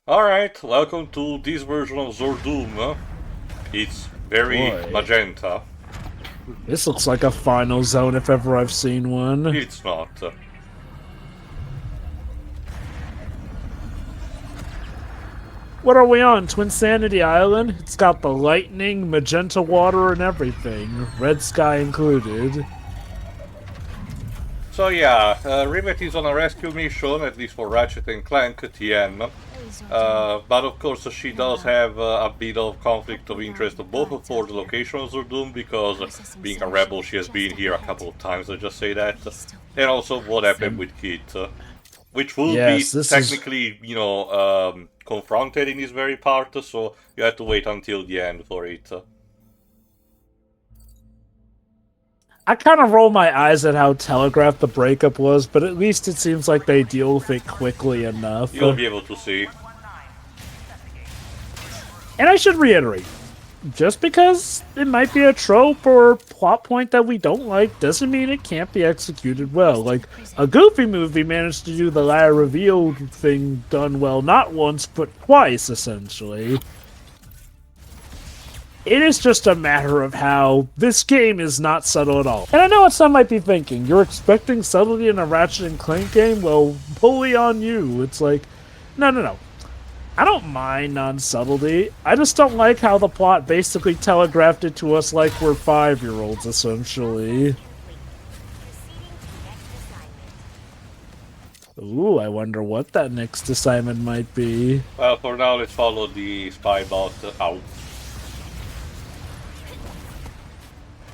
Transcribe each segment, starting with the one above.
Alright, welcome to this version of Zordoom. It's very Boy, magenta. this looks like a final zone if ever I've seen one. It's not. What are we on? Twinsanity Island? It's got the lightning, magenta water, and everything. Red sky included. So yeah, Rivet is on a rescue mission, at least for Ratchet and Clank TM. But of course she does have a bit of conflict of interest both for the location of Zordoom, because being a rebel she has been here a couple of times, I'll just say that. And also what happened with Kit, which will be Yes, this is... technically, confronted in this very part, so you have to wait until the end for it. I kind of roll my eyes at how telegraphed the breakup was, but at least it seems like they deal with it quickly enough. You'll be able to see. And I should reiterate, just because it might be a trope or plot point that we don't like doesn't mean it can't be executed well. Like, a Goofy movie managed to do the lie reveal thing done well not once, but twice, essentially. It is just a matter of how this game is not subtle at all. And I know what some might be thinking, you're expecting subtlety in a Ratchet and Clank game? Well, bully on you. It's like, no. I don't mind non-subtlety. I just don't like how the plot basically telegraphed it to us like we're 5-year-olds, essentially. Ooh, I wonder what that next assignment might be. Well, for now, let's follow the spy bot out.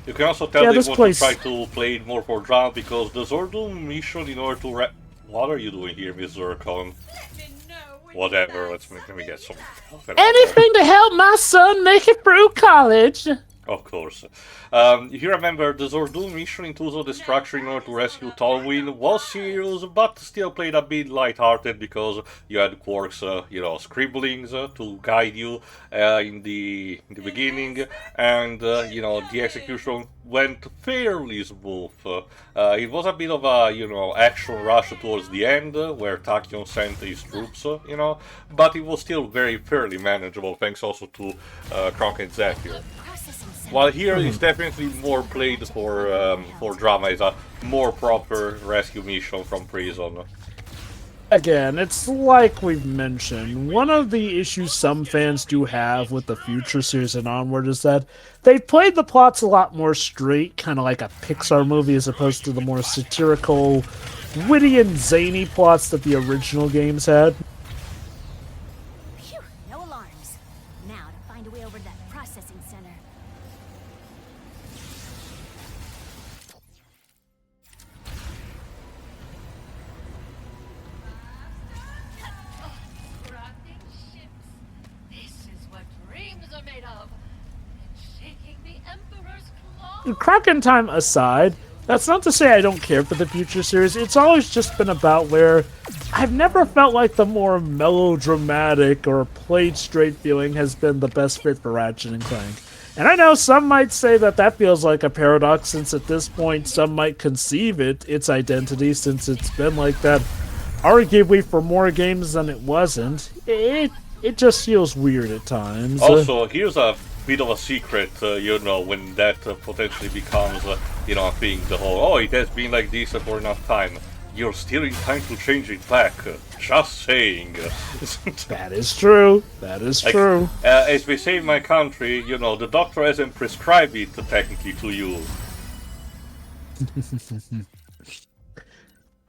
You can also tell they want to try to play it more for drama, because the Zordoom mission in order to what are you doing here, Miss Zircon? Whatever, let me get some... Anything to help my son make it through college! Of course. If you remember, the Zordoom mission in terms of the structure in order to rescue Tolwyn was serious, but still played a bit lighthearted because you had Quark's, scribblings to guide you in the beginning, and the execution went fairly smooth. It was a bit of a action rush towards the end, where Tachyon sent his troops, but it was still fairly manageable, thanks also to Clank and Zephyr. While here is definitely more played for drama, it's a more proper rescue mission from prison. Again, it's like we've mentioned, one of the issues some fans do have with the Future series and onward is that they've played the plots a lot more straight, kind of like a Pixar movie, as opposed to the more satirical, witty and zany plots that the original games had. Phew, no alarms. Now to find a way over to that processing center. Kraken time aside, that's not to say I don't care for the Future series. It's always just been about where I've never felt like the more melodramatic or played straight feeling has been the best fit for Ratchet and Clank. And I know some might say that that feels like a paradox, since at this point some might conceive its identity, since it's been like that arguably for more games than it wasn't. It just feels weird at times. Also, here's a bit of a secret, when that potentially becomes, a thing, the whole, oh, it has been like this for enough time. You're still in time to change it back. Just saying. That is true. That is true. As we say in my country, the doctor hasn't prescribed it technically to you.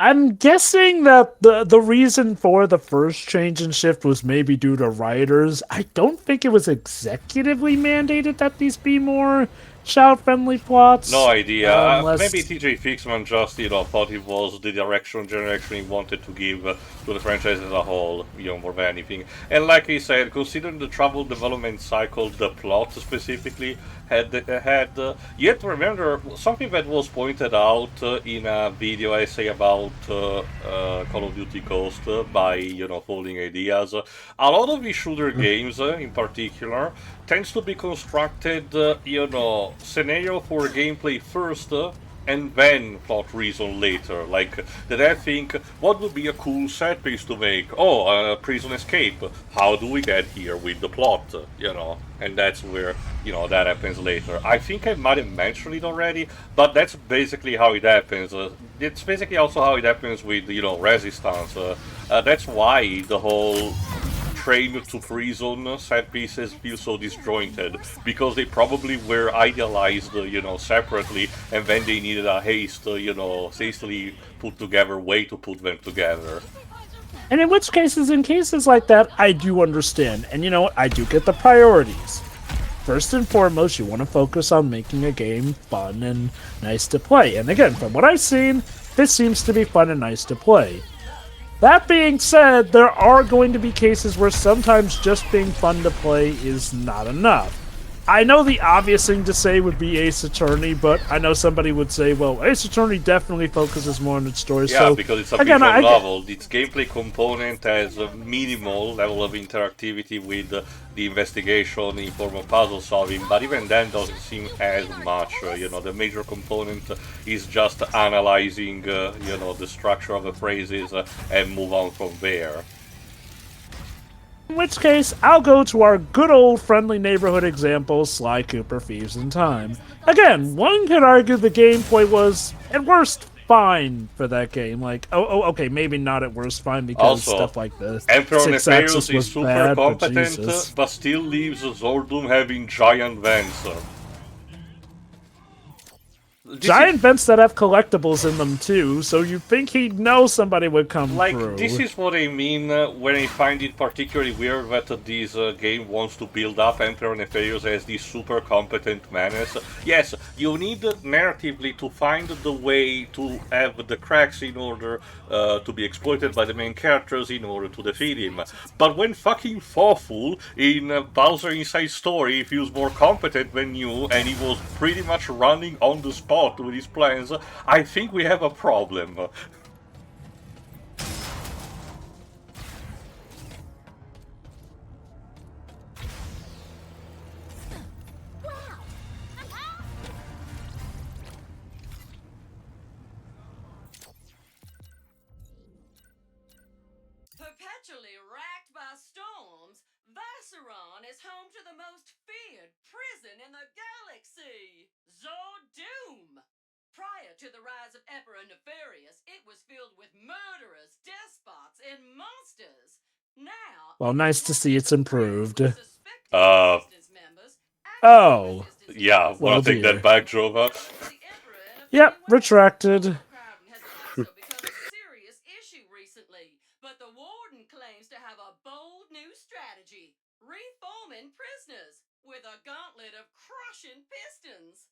I'm guessing that the reason for the first change and shift was maybe due to writers. I don't think it was executively mandated that these be more child-friendly plots. No idea. Unless... Maybe TJ Fixman just, thought it was the direction he wanted to give to the franchise as a whole, more than anything. And like he said, considering the troubled development cycle, the plot specifically had you have to remember something that was pointed out in a video essay about Call of Duty Ghost by, Folding Ideas. A lot of these shooter games, in particular, tends to be constructed, scenario for gameplay first, and then plot reason later. Like, did I think, what would be a cool set piece to make? Oh, a prison escape. How do we get here with the plot? You know, and that's where, you know, that happens later. I think I might have mentioned it already, but that's basically how it happens. It's basically also how it happens with, you know, Resistance. That's why the whole train to prison set pieces feel so disjointed, because they probably were idealized, you know, separately, and then they needed a hastily put together way to put them together. And in cases like that, I do understand. And you know what? I do get the priorities. First and foremost, you want to focus on making a game fun and nice to play. And again, from what I've seen, this seems to be fun and nice to play. That being said, there are going to be cases where sometimes just being fun to play is not enough. I know the obvious thing to say would be Ace Attorney, but I know somebody would say, well, Ace Attorney definitely focuses more on its story. Yeah, so, because it's a again, visual novel. Its gameplay component has a minimal level of interactivity with the investigation in form of puzzle solving, but even then doesn't seem as much. You know, the major component is just analyzing, you know, the structure of the phrases and move on from there. In which case, I'll go to our good old friendly neighborhood example, Sly Cooper Thieves in Time. Again, one could argue the gameplay was, at worst, fine for that game. Like, okay, maybe not at worst fine because also, stuff like this. Emperor Six Nefarious Axis is was super bad, competent, but still leaves Zordoom having giant vents. Giant vents that have collectibles in them too, so you'd think he'd know somebody would come through. This is what I mean when I find it particularly weird that this game wants to build up Emperor Nefarious as this super competent menace. Yes, you need narratively to find the way to have the cracks in order to be exploited by the main characters in order to defeat him. But when fucking Fawful in Bowser Inside Story feels more competent than you, and he was pretty much running on the spot with his plans, I think we have a problem. Perpetually racked by storms, Viceron is home to the most feared prison in the galaxy, Zordoom. Prior to the rise of Emperor Nefarious, it was filled with murderers, despots, and monsters. Now, well, nice to see it's improved. Oh. Yeah, well, wanna take that back, Jova? Yep, retracted. But the warden claims to have a bold new strategy: reforming prisoners with a gauntlet of crushing pistons.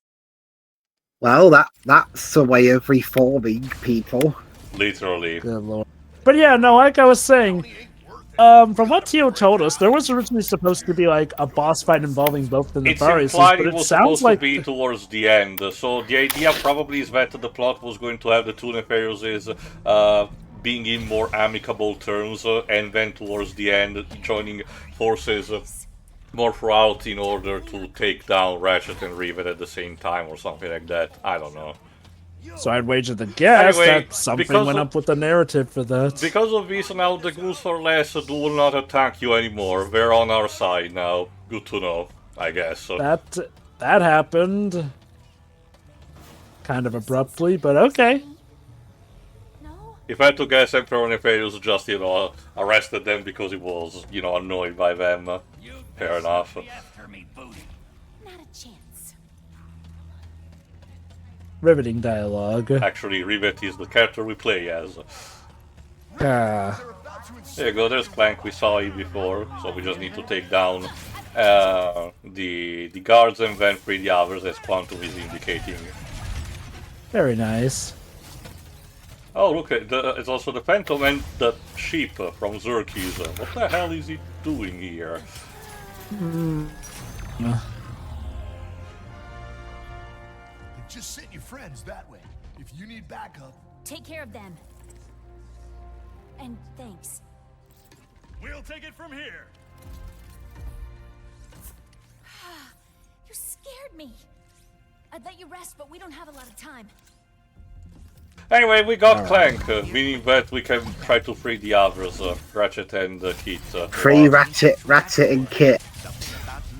Well, that's a way of reforming people. Literally. Good lord. But yeah, no, like I was saying, from what Tio told us, there was originally supposed to be like a boss fight involving both the Nefarious, but it sounds like to be towards the end. So the idea probably is that the plot was going to have the two Nefariouses being in more amicable terms, and then towards the end joining forces more throughout in order to take down Ratchet and Rivet at the same time or something like that. I don't know. So I'd wager the guess Anyway, that something went up with the narrative for that. Because of this, now the ghouls for less do not attack you anymore. They're on our side now. Good to know, I guess. That happened. Kind of abruptly, but okay. If I had to guess, Emperor Nefarious just, you know, arrested them because he was, you know, annoyed by them. Fair enough. Not a chance. Riveting dialogue. Actually, Rivet is the character we play as. There you go, there's Clank, we saw him before, so we just need to take down the guards and then free the others, as Quantum is indicating. Very nice. Oh, look, it's also the Phantom and the sheep from Xerxes. What the hell is he doing here? Just send your friends that way. If you need backup, Take care of them. And thanks. we'll take it from here. You scared me. I'd let you rest, but we don't have a lot of time. Anyway, we got Clank, meaning that we can try to free the others, Ratchet and Kit. Free Ratchet and Kit.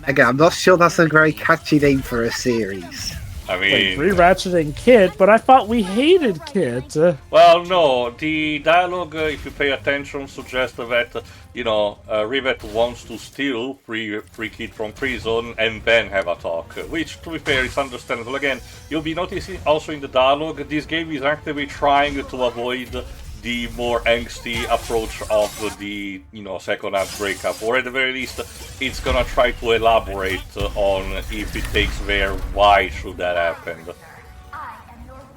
Again, I'm not sure that's a very catchy name for a series. I mean... Free Ratchet and Kit, but I thought we hated Kit. Well, no, the dialogue, if you pay attention, suggests that, Rivet wants to steal free Kit from prison and then have a talk, which, to be fair, is understandable. Again, you'll be noticing also in the dialogue, this game is actively trying to avoid the more angsty approach of the, second half breakup, or at the very least, it's gonna try to elaborate on if it takes there, why should that happen.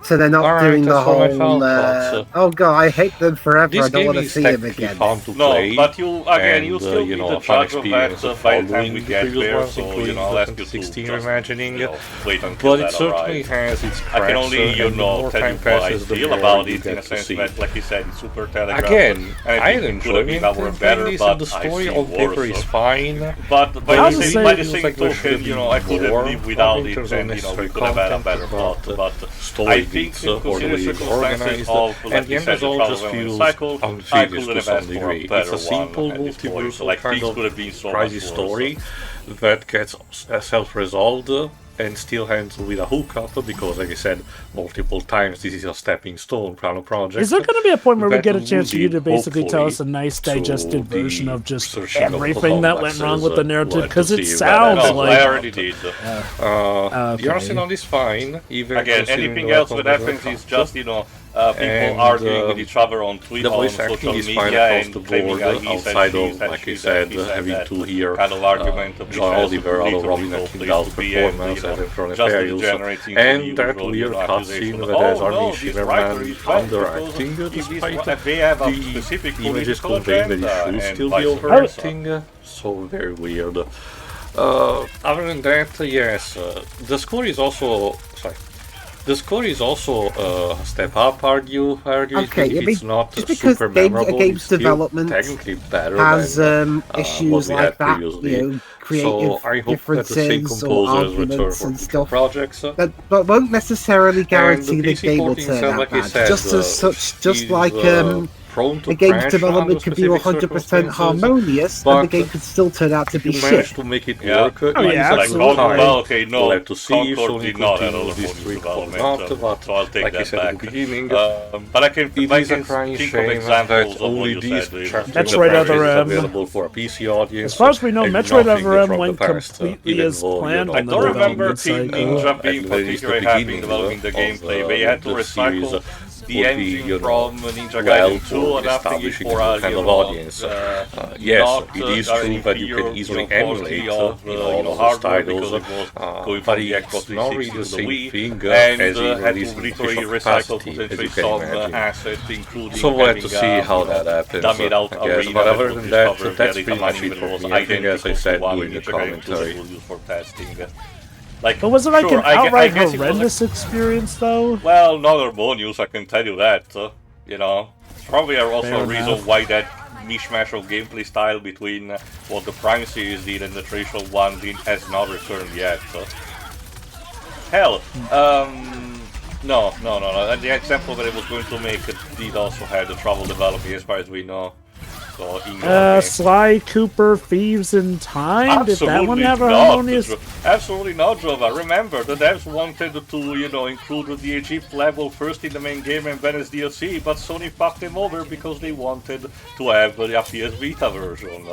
So they're not Alright, doing the that's what I whole. felt, Oh god, I hate them forever. This I don't game want to is see them technically again. fun to play, but you still be the judge of that by the time we get there. So I'll ask you to just, reimagining, wait until but that it certainly arrives. has its cracks. I can only, and the more tell you time what I passes, the feel more about you it in get a to sense see. that, like you said, it's super telegraphed. Again, and I think it enjoy could have been our better, this, but and the story I on see paper worse. is fine. But by I the would same, say by the it same like there should token, be I couldn't more live without in it, terms of and we necessary could have had a content, better but plot. But story I think, beats considering orderly circumstances organized, of, and like the you end said, the result travel just around the feels cycle, I unfinished couldn't to have some asked for a degree. better It's a simple one at this point. multiversal Like kind things of could have been so crazy much story worse. that gets self-resolved and still ends with a hookup, because, like I said multiple times, this is a stepping stone kind of project. Is there going to be a point where we that get a chance for you to would basically tell us a hopefully nice to digested the version of just searching of everything that went wrong with the narrative? led Because to it see sounds whether- No, like... I already did. The arsenal is fine, even Again, considering anything the else that weapons happens are is just, people And, arguing with each other on Twitter, the on voice social acting is media, fine across and the claiming board, he said, outside she of, said, like she I said, said, he said having that to hear kind of argument of John Oliver out of literally Robin no and place Kindle's to be, and, performance as Efron just Imperius, degenerating and to the that usual, weird accusation cutscene of, that has oh, Army no, this writer Shimmerman is bad underacting, because despite they have a the specific images political conveying that agenda, he should and still be vice versa. overacting. So very weird. Other than that, yes, the score is also... Sorry. The score is also a step up, argue Okay, if I mean, it's not just because super a memorable, game's it's still development technically better has than issues what we like had that, previously. creative So I hope that the same differences or composers return arguments for and future stuff. projects. But won't necessarily guarantee the PC game will porting turn itself, out like I bad. said, Just as such, just is, like prone to a game's crash development under could be specific 100% circumstances, harmonious, and the but game could still turn out to if be you manage shit. to make it Yeah. work, Oh, it yeah, is a absolutely. good time. Well, okay, no, We'll have to see if Concord Sony did not continues have this a streak or development, not, but so I'll take like I that said at back. the beginning, But I can it I is a can crying think of shame examples that of what only you these said. chapters Metroid are Other M. available for a PC audience. As far as we know, and Metroid nothing Other M from went the past, completely even as though, planned I on the don't remember development Team cycle. Ninja being at least the particularly happy beginning developing the of gameplay. They had to the series recycle the would be, engine from Ninja well Gaiden 2, for adapting it establishing for a a new kind of audience. Yes, it is true that you can easily emulate all those hardware titles, because it was going but from the it's Xbox not 360 really the to the same Wii, thing and as in had to releasing literally visual recycle capacity, potentially as you some can imagine. assets, including So we'll have to having see how that happens, dummied out I guess. arena But other that than was that, discovered that's via pretty data much mining it that for was me. I think, as I identical to said one during the Ninja Gaiden 2 commentary, was used for testing. Like, But was it like sure, an I outright guess it was horrendous experience, though? well, not harmonious, I can tell you that. It's probably also Fair a reason enough. why that mishmash of gameplay style between what the Prime series did and the traditional one has not returned yet. Hell, no. And the example that I was going to make did also have the trouble developing, as far as we know. So, Sly Cooper Thieves in Time? Did that one have a harmonious... Absolutely not, Jova. Remember, the devs wanted to, include the Egypt level first in the main game and then as DLC, but Sony fucked them over because they wanted to have the PS Vita version.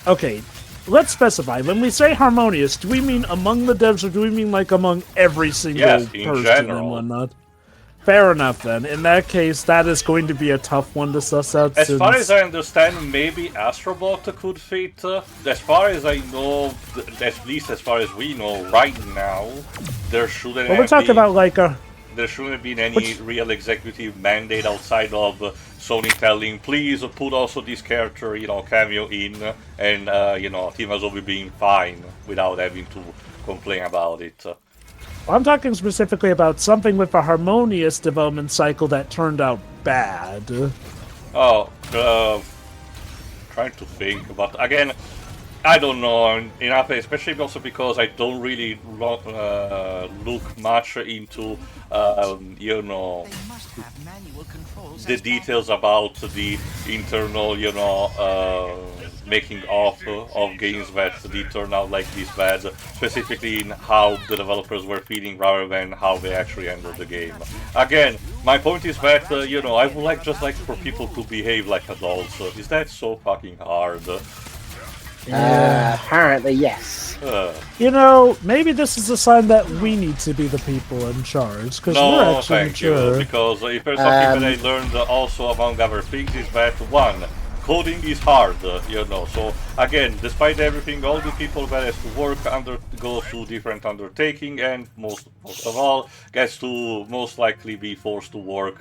Okay. Let's specify. When we say harmonious, do we mean among the devs or do we mean like among every single Yes, in person general. and whatnot? Fair enough then. In that case, that is going to be a tough one to suss out. As far as I understand, maybe Astrobot could fit. As far as I know, at least as far as we know right now, there shouldn't. Well, we're talking about like a. There shouldn't have been any real executive mandate outside of Sony telling, please put also this character, cameo in, and Team Asobi being fine without having to complain about it. I'm talking specifically about something with a harmonious development cycle that turned out bad. Oh, trying to think, but again, I don't know enough, especially also because I don't really look much into, you know, They must have manual controls the as details about the internal, you know, making of games that did turn out like this bad, specifically in how the developers were feeling rather than how they actually handled the game. Again, my point is that, you know, I would like just like for people to behave like adults. Is that so fucking hard? Apparently, yes. You know, maybe this is a sign that we need to be the people in charge, because we're No, actually thank you. mature. Because if there's something that I learned also among other things is that one, coding is hard, you know. So again, despite everything, all the people that has to work go through different undertaking, and most of all, gets to most likely be forced to work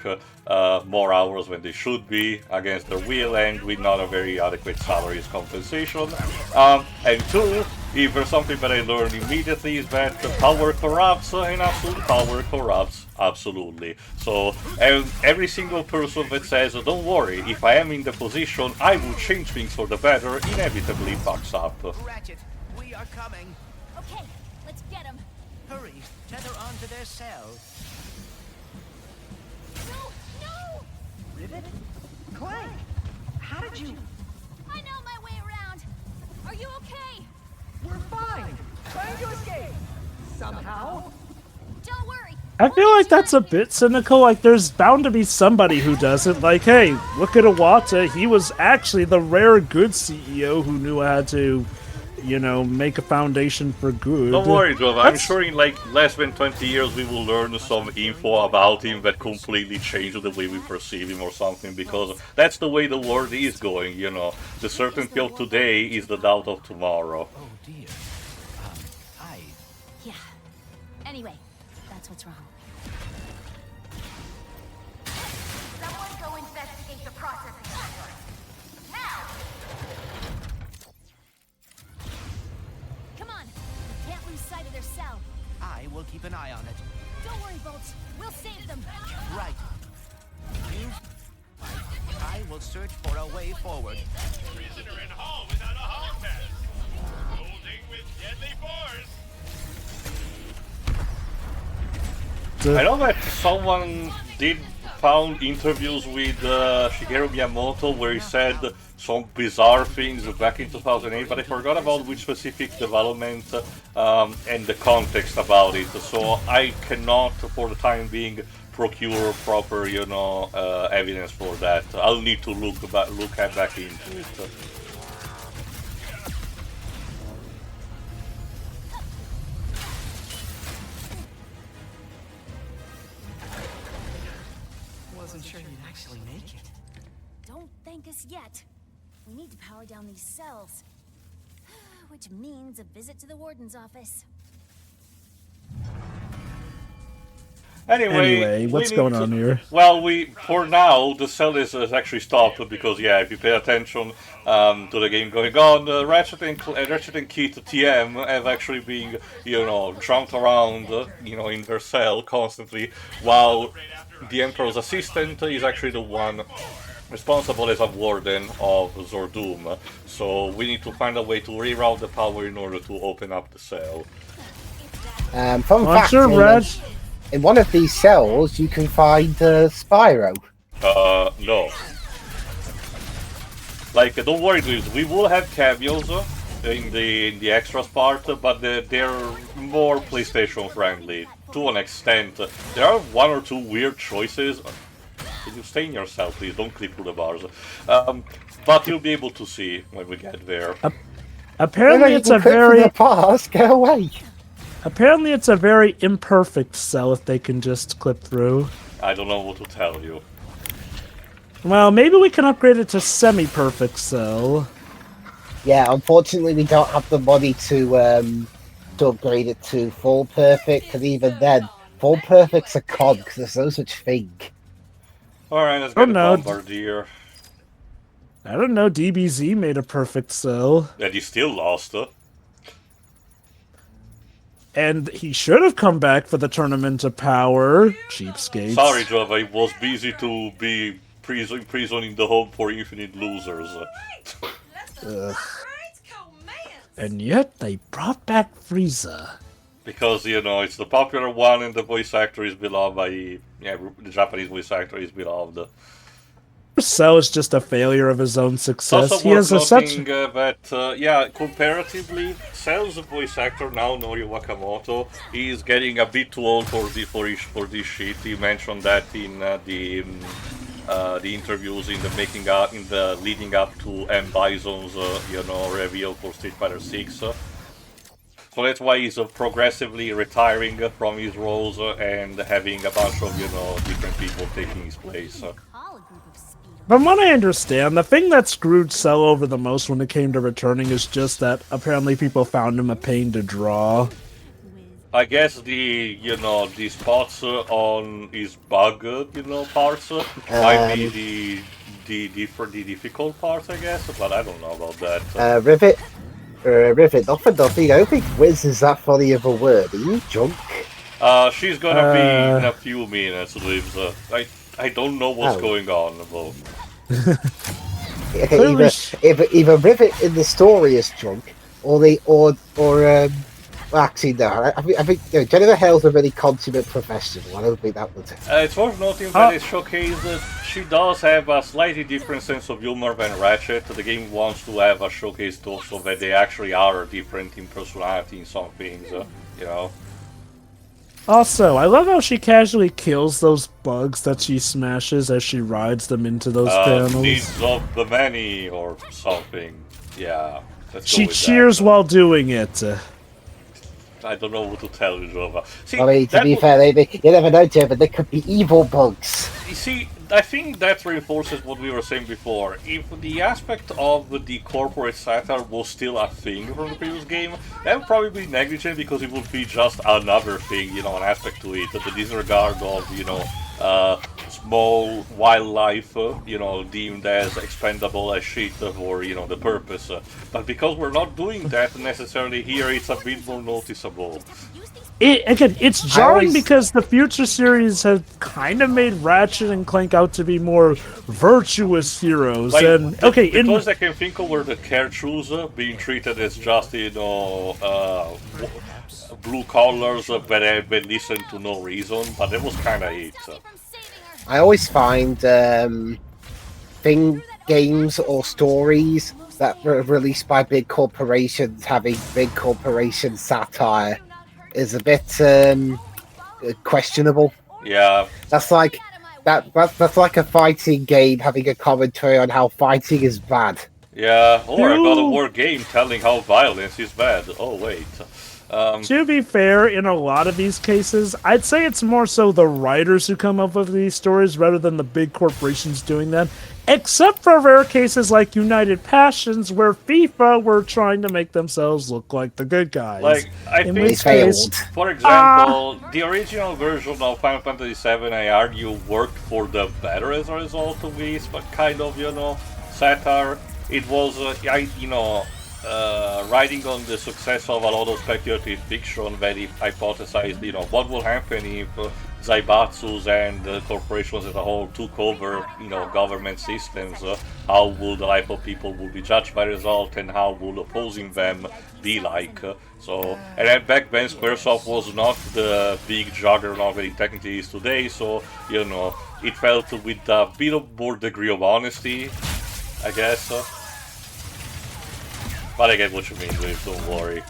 more hours than they should be against their will and with not a very adequate salaries compensation. And two, if there's something that I learned immediately is that power corrupts, and absolute power corrupts absolutely. So every single person that says, don't worry, if I am in the position, I will change things for the better, inevitably fucks up. Ratchet, we are coming. Okay, let's get him. Hurry, tether onto their cell. No, no! Rivet? Clank! How did you... I know my way around. Are you okay? We're fine! Trying to escape! Somehow? Don't worry. I feel like that's a bit cynical. Like, there's bound to be somebody who does it. Like, hey, look at Iwata. He was actually the rare good CEO who knew how to, you know, make a foundation for good. Don't worry, Jova. I'm sure in like less than 20 years we will learn some info about him that completely changes the way we perceive him or something, because that's the way the world is going, you know. The certainty of today is the doubt of tomorrow. Oh dear. I... Yeah. Anyway, that's what's wrong. Someone go investigate the processing network. Now! Come on. We can't lose sight of their cell. I will keep an eye on it. Don't worry, Bolts. We'll save them. Right. You... I will search for a way forward. Prisoner in hall without a hall pass. Holding with deadly force. I know that someone did found interviews with Shigeru Miyamoto where he said some bizarre things back in 2008, but I forgot about which specific development and the context about it. So I cannot, for the time being, procure proper, you know, evidence for that. I'll need to look back into it. Wasn't sure you'd actually make it. Don't thank us yet. We need to power down these cells. Which means a visit to the warden's office. Anyway, what's going on here? Well, for now the cell is actually stopped because if you pay attention to the game going on, Ratchet and Kit TM have actually been, you know, jumped around, you know, in their cell constantly, while the Emperor's assistant is actually the one responsible as a warden of Zordoom. So we need to find a way to reroute the power in order to open up the cell. Fun fact, in one of these cells, you can find Spyro. No. Like, don't worry, dudes. We will have cameos in the extras part, but they're more PlayStation friendly to an extent. There are one or two weird choices. Can you stay in your cell, please? Don't clip through the bars. But you'll be able to see when we get there. Apparently, it's a very get away. Apparently, it's a very imperfect cell if they can just clip through. I don't know what to tell you. Well, maybe we can upgrade it to semi-perfect cell. Yeah, unfortunately, we don't have the money to upgrade it to full perfect, because even then, full perfect's a con, because there's no such thing. Alright, let's get the Bombardier. I don't know, DBZ made a perfect cell. And he still lost, And he should have come back for the Tournament of Power. Cheapskates. Sorry, Java, he was busy to be imprisoning the home for infinite losers. Ugh. And yet they brought back Frieza. Because, you know, it's the popular one and the voice actor is beloved by... Yeah, the Japanese voice actor is beloved. Cell is just a failure of his own It's success. also He has worth such... noting that, yeah, comparatively, Cell's voice actor, now Norio Wakamoto, is getting a bit too old for this shit. He mentioned that in the interviews in the leading up to M. Bison's, you know, reveal for Street Fighter 6. So that's why he's progressively retiring from his roles and having a bunch of, you know, different people taking his place. From what I understand, the thing that screwed Cell over the most when it came to returning is just that apparently people found him a pain to draw. I guess the spots on his bug, you know, parts might be the difficult parts, I guess, but I don't know about that. Rivet, nothing. I don't think Wiz is that funny of a word. Are you drunk? She's gonna be in a few minutes, Lives. I don't know what's going on, but... either Rivet in the story is drunk, actually no. I think Jennifer Hale's a really consummate professional. I don't think that would. It's worth noting that it showcased that she does have a slightly different sense of humor than Ratchet. The game wants to have a showcase also that they actually are different in personality in some things, you know. Also, I love how she casually kills those bugs that she smashes as she rides them into those panels. Needs of the many or something. Yeah. She cheers while doing it. I don't know what to tell you, Jova. See, I mean, to be fair, you never know, Joe, but they could be evil bugs. You see, I think that reinforces what we were saying before. If the aspect of the corporate satire was still a thing from the previous game, that would probably be negligent because it would be just another thing, you know, an aspect to it. The disregard of, you know, small wildlife, you know, deemed as expendable as shit for, you know, the purpose. But because we're not doing that necessarily here, it's a bit more noticeable. It's jarring because the future series has kind of made Ratchet and Clank out to be more virtuous heroes. Like, and because I can think of where the Cartridges being treated as just, you know, blue collars that have been listened to no reason, but that was kind of it. I always find games or stories that were released by big corporations having big corporation satire is a bit questionable. Yeah, that's like that's like a fighting game having a commentary on how fighting is bad. Yeah, or a God of War game telling how violence is bad. Oh wait. To be fair, in a lot of these cases, I'd say it's more so the writers who come up with these stories rather than the big corporations doing that. Except for rare cases like United Passions, where FIFA were trying to make themselves look like the good guys. Like, I in think, which case, for example, the original version of Final Fantasy VII, I argue, worked for the better as a result of this, but kind of, you know, satire. It was, riding on the success of a lot of speculative fiction that it hypothesized, you know, what will happen if Zaibatsus and corporations as a whole took over, you know, government systems. How will the life of people will be judged by result, and how will opposing them be like? And then back then Squaresoft was not the big juggernaut that it technically is today, so, you know, it felt with a bit of more degree of honesty, I guess. But I get what you mean, Liv, don't worry.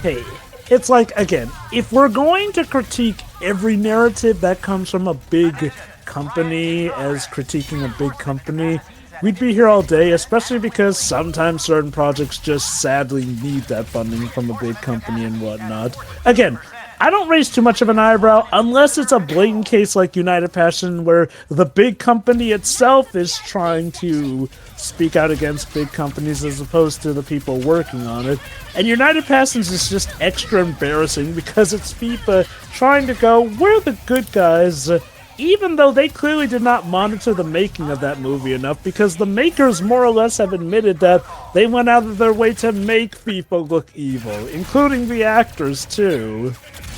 Hey, it's like, again, if we're going to critique every narrative that comes from a big company as critiquing a big company, we'd be here all day, especially because sometimes certain projects just sadly need that funding from a big company and whatnot. Again, I don't raise too much of an eyebrow unless it's a blatant case like United Passion where the big company itself is trying to speak out against big companies as opposed to the people working on it. And United Passions is just extra embarrassing because it's FIFA trying to go, we're the good guys, even though they clearly did not monitor the making of that movie enough, because the makers more or less have admitted that they went out of their way to make FIFA look evil, including the actors too.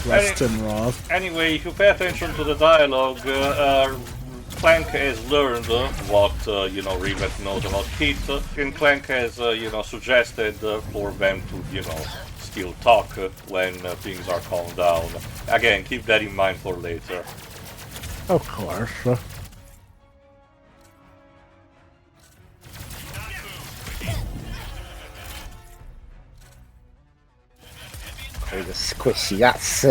Less Tim Roth. Anyway, if you pay attention to the dialogue, Clank has learned what Rivet knows about Kit, and Clank has suggested for them to still talk when things are calmed down. Again, keep that in mind for later. Of course. Oh, the squishy. That's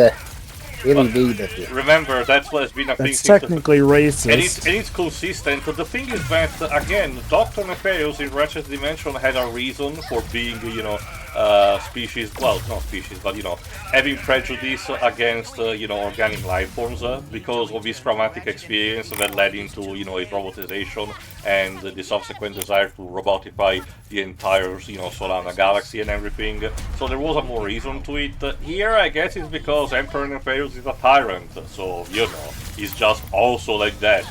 really needed it. Remember, that's what has been a thing That's since technically racist. and it's consistent. The thing is that, again, Dr. Nefarious in Ratchet Dimension had a reason for being, species, well, not species, but, having prejudice against, organic life forms because of his traumatic experience that led into, his robotization and the subsequent desire to robotify the entire, Solana galaxy and everything. So there was a more reason to it. Here, I guess it's because Emperor Nefarious is a tyrant, so, he's just also like that.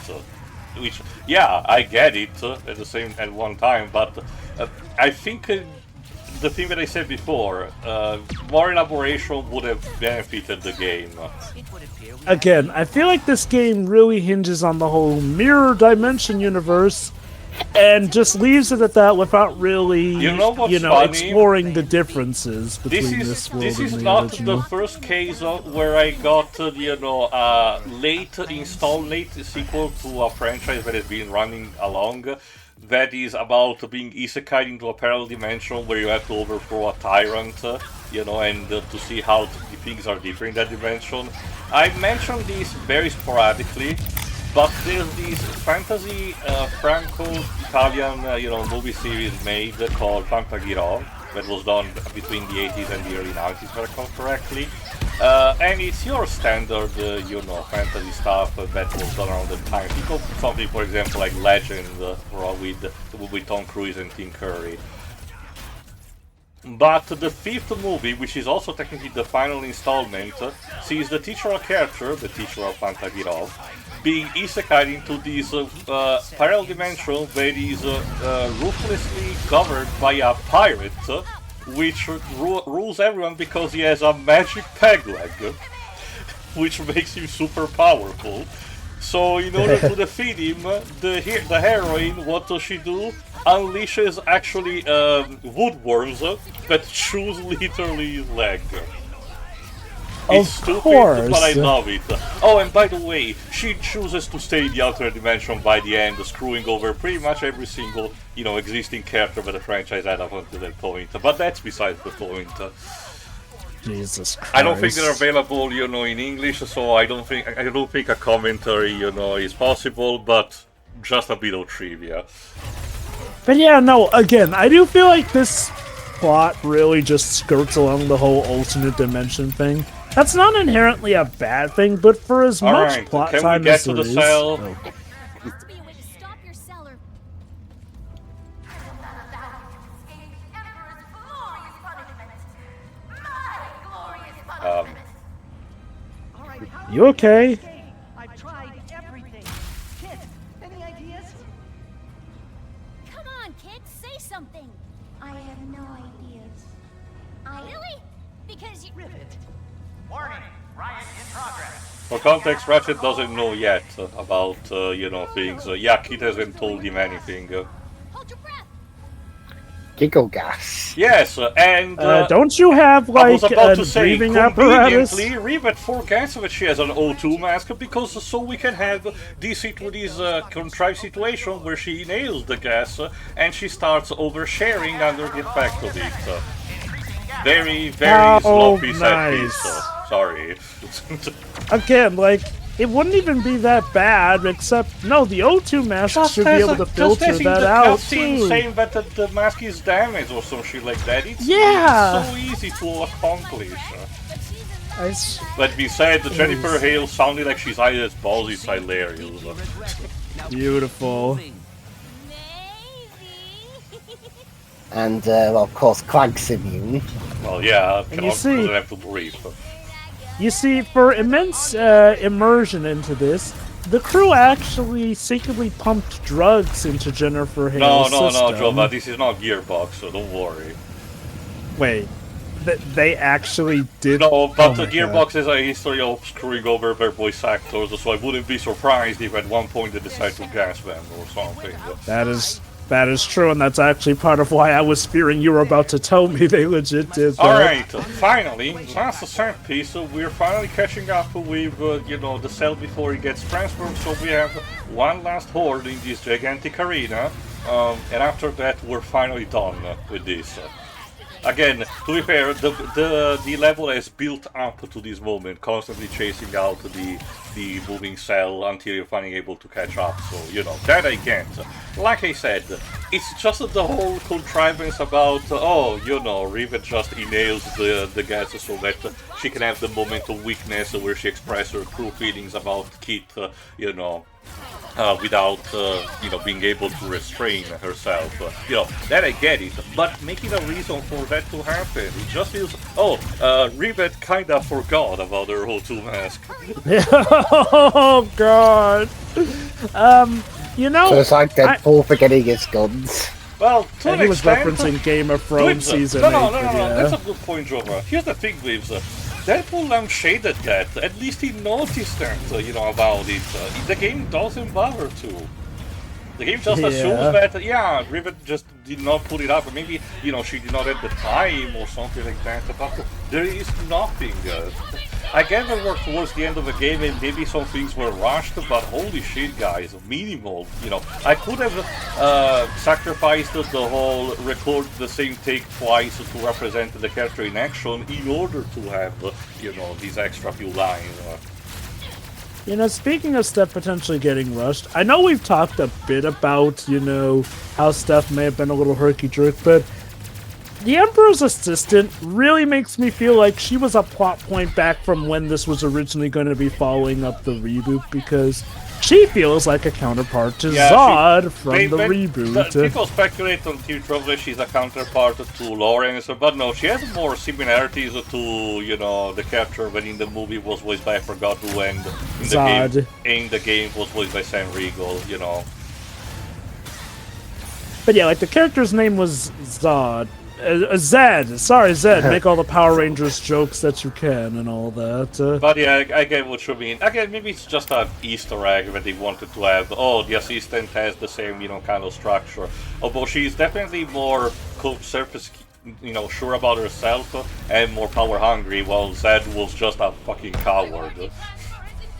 Which, yeah, I get it at one time, but I think the thing that I said before, more elaboration would have benefited the game. Again, I feel like this game really hinges on the whole mirror dimension universe, and just leaves it at that without really, exploring the differences between this world and the original. This is not the first case where I got, late sequel to a franchise that has been running along. That is about being isekai into a parallel dimension where you have to overthrow a tyrant, and to see how things are different in that dimension. I mentioned this very sporadically, but there's this fantasy Franco-Italian, movie series made called Fantagiro that was done between the 80s and the early 90s, if I recall correctly. And it's your standard, fantasy stuff that was done around the time. Think of something, for example, like Legend with Tom Cruise and Tim Curry. But the fifth movie, which is also technically the final installment, sees the titular character, the titular Fantagiro, being isekai into this parallel dimension that is ruthlessly governed by a pirate, which rules everyone because he has a magic peg leg, which makes him super powerful. So in order to defeat him, the heroine, what does she do? Unleashes actually woodworms that chews literally his leg. It's stupid, but I love it. Oh, and by the way, she chooses to stay in the alternate dimension by the end, screwing over pretty much every single, existing character that the franchise had up until that point. But that's besides the point. Jesus Christ. I don't think they're available, in English, so I don't think a commentary, is possible. But just a bit of trivia. But yeah, no. Again, I do feel like this plot really just skirts along the whole alternate dimension thing. That's not inherently a bad thing, but for as much plot time as there is... There has to be a way to stop your cellar. You okay? I've tried everything. Kit, any ideas? Come on, kid, say something. I have no ideas. Really? Because you... Rivet. Warning, riot in progress. For context, Ratchet doesn't know yet about, things. Kit hasn't told him anything. Hold your breath. Giggle gas. Yes, and... don't you have, I was like, about a to say, breathing apparatus? conveniently, Rivet forgets that she has an O2 mask because so we can have this contrived situation where she inhales the gas and she starts oversharing under the effect of it. Very, very sloppy set piece. Sorry. Again, like, it wouldn't even be that bad, except, no, the O2 mask should be able to filter that out, too. Saying that the mask is damaged or some shit like that. It's so easy to accomplish. That being said, Jennifer Hale sounded like she's either as balls is hilarious. Beautiful. And, of course, Clank's immune. Well, yeah, and you see, doesn't have to breathe. You see, for immense immersion into this, the crew actually secretly pumped drugs into Jennifer Hale's system. No, Jova, this is not Gearbox, so don't worry. Wait. They actually did. No, but my Gearbox God. has a history of screwing over their voice actors, so I wouldn't be surprised if at one point they decide to gas them or something. That is true, and that's actually part of why I was fearing you were about to tell me they legit did that. Alright, finally, that's a set piece, we're finally catching up with, the cell before it gets transferred, so we have one last horde in this gigantic arena, and after that we're finally done with this. Again, to be fair, the level has built up to this moment, constantly chasing out the moving cell until you're finally able to catch up, so, that I get. Like I said, it's just the whole contrivance about, Rivet just inhales the gas so that she can have the moment of weakness where she expresses her true feelings about Kit, without, being able to restrain herself. That I get it, but making a reason for that to happen, it just feels, Rivet kinda forgot about her O2 mask. Oh, God. So it's like Deadpool forgetting his guns. Well, to an he was extent, referencing Game of Thrones season 8. No, Yeah. that's a good point, Jova. Here's the thing, Waves. Deadpool lampshaded that. At least he noticed that, about it. The game doesn't bother to. The game just assumes that, Rivet just did not put it up. Maybe, she did not have the time or something like that. But there is nothing. I get that we're towards the end of the game and maybe some things were rushed, but holy shit, guys, minimal. I could have sacrificed the whole record the same take twice to represent the character in action in order to have, these extra few lines. Speaking of stuff potentially getting rushed, I know we've talked a bit about, how stuff may have been a little herky-jerk, but the Emperor's assistant really makes me feel like she was a plot point back from when this was originally going to be following up the reboot, because she feels like a counterpart to Zod from the reboot. People speculate on T-Trouble she's a counterpart to Lawrence, but no, she has more similarities to, the character when in the movie was voiced by I forgot who, and in the game was voiced by Sam Riegel, But yeah, like the character's name was Zod. Zed! Sorry, Zed. Make all the Power Rangers jokes that you can and all that. But yeah, I get what you mean. Again, maybe it's just an Easter egg that they wanted to have. Oh, the assistant has the same, kind of structure. Although she's definitely more surface, sure about herself and more power hungry, while Zed was just a fucking coward.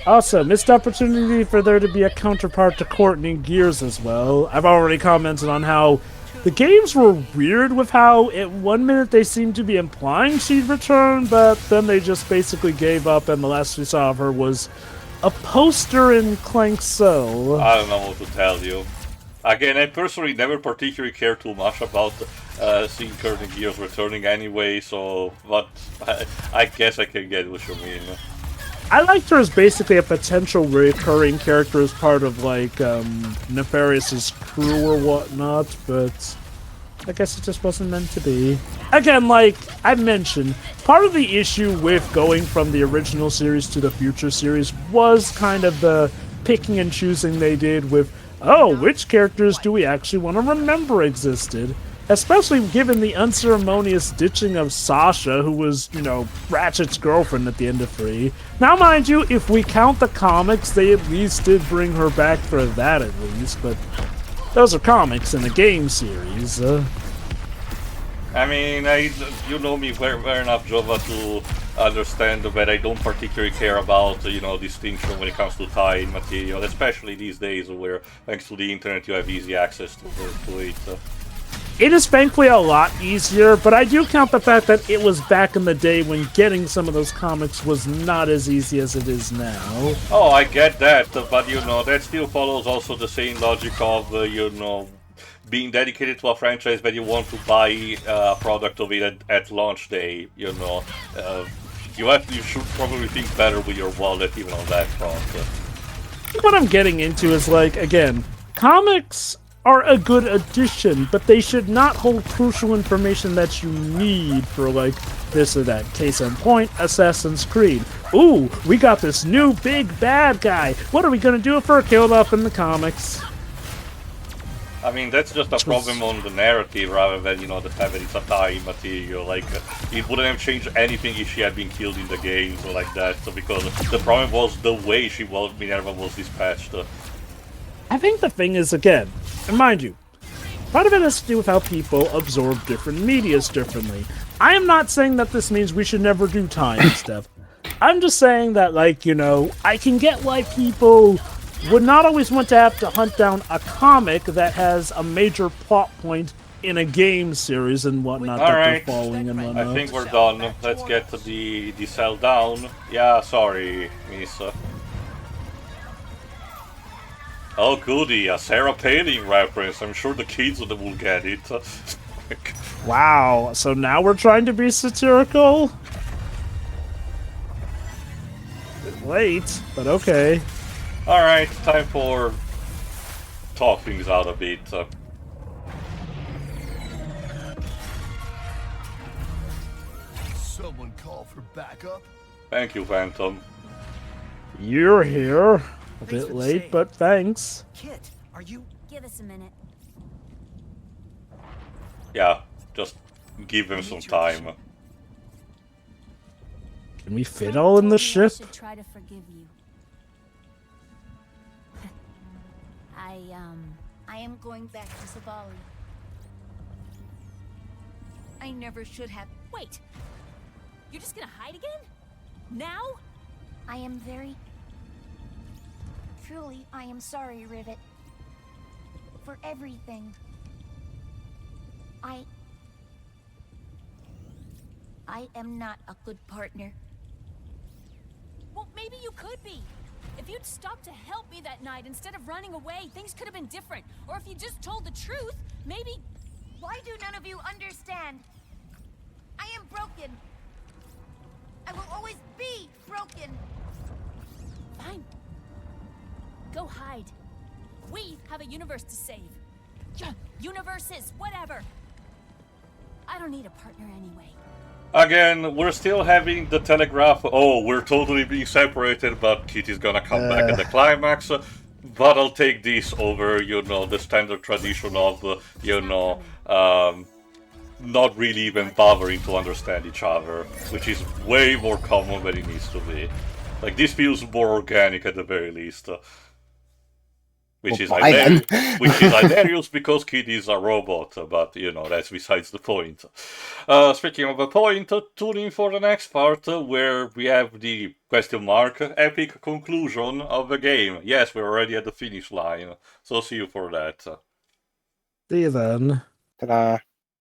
Also, missed opportunity for there to be a counterpart to Courtney in Gears as well. I've already commented on how the games were weird with how at 1 minute they seemed to be implying she'd return, but then they just basically gave up and the last we saw of her was a poster in Clank's cell. I don't know what to tell you. Again, I personally never particularly care too much about seeing Courtney Gears returning anyway, but I guess I can get what you mean. I liked her as basically a potential recurring character as part of, like, Nefarious's crew or whatnot, but I guess it just wasn't meant to be. Again, like I mentioned, part of the issue with going from the original series to the future series was kind of the picking and choosing they did with, which characters do we actually want to remember existed? Especially given the unceremonious ditching of Sasha, who was, Ratchet's girlfriend at the end of 3. Now, mind you, if we count the comics, they at least did bring her back for that at least, but those are comics in the game series. I mean, you know me well enough, Jova, to understand that I don't particularly care about, distinction when it comes to tie-in material, especially these days where, thanks to the internet, you have easy access to it. It is thankfully a lot easier, but I do count the fact that it was back in the day when getting some of those comics was not as easy as it is now. Oh, I get that, but that still follows also the same logic of, being dedicated to a franchise that you want to buy a product of it at launch day, you should probably think better with your wallet even on that front. What I'm getting into is, like, again, comics are a good addition, but they should not hold crucial information that you need for, like, this or that. Case in point, Assassin's Creed. Ooh, we got this new big bad guy. What are we gonna do if we're killed off in the comics? I mean, that's just a problem on the narrative rather than, you know, the fact that it's a time material. Like, it wouldn't have changed anything if she had been killed in the games or like that, because the problem was the way Minerva was dispatched. I think the thing is, again, and mind you, part of it has to do with how people absorb different medias differently. I am not saying that this means we should never do time stuff. I'm just saying that, like, you know, I can get why people would not always want to have to hunt down a comic that has a major plot point in a game series and whatnot that they're following and whatnot. I think we're done. Let's get the cell down. Yeah, sorry, miss. Oh goody, a Sarah Palin reference. I'm sure the kids will get it. Wow, so now we're trying to be satirical? Late, but okay. Alright, time for talk things out a bit. Someone call for backup? Thank you, Phantom. You're here. A bit late, but thanks. Kit, are you... Give us a minute. Yeah, just give him some time. Can we fit all in the ship? I should try to forgive you. I am going back to Savali. I never should have. Wait! You're just gonna hide again? Now? I am very... Truly, I am sorry, Rivet. For everything. I am not a good partner. Well, maybe you could be. If you'd stopped to help me that night instead of running away, things could have been different. Or if you just told the truth, maybe... Why do none of you understand? I am broken. I will always be broken. Fine. Go hide. We have a universe to save. Universes, whatever. I don't need a partner anyway. Again, we're still having the telegraph. Oh, we're totally being separated, but Kit is gonna come back at the climax. But I'll take this over, you know, the standard tradition of, you know, not really even bothering to understand each other, which is way more common than it needs to be. Like, this feels more organic at the very least. Which is hilarious because Kid is a robot, but, you know, that's besides the point. Speaking of the point, tune in for the next part, where we have the question mark epic conclusion of the game. Yes, we're already at the finish line, so see you for that. See you then. Ta-da.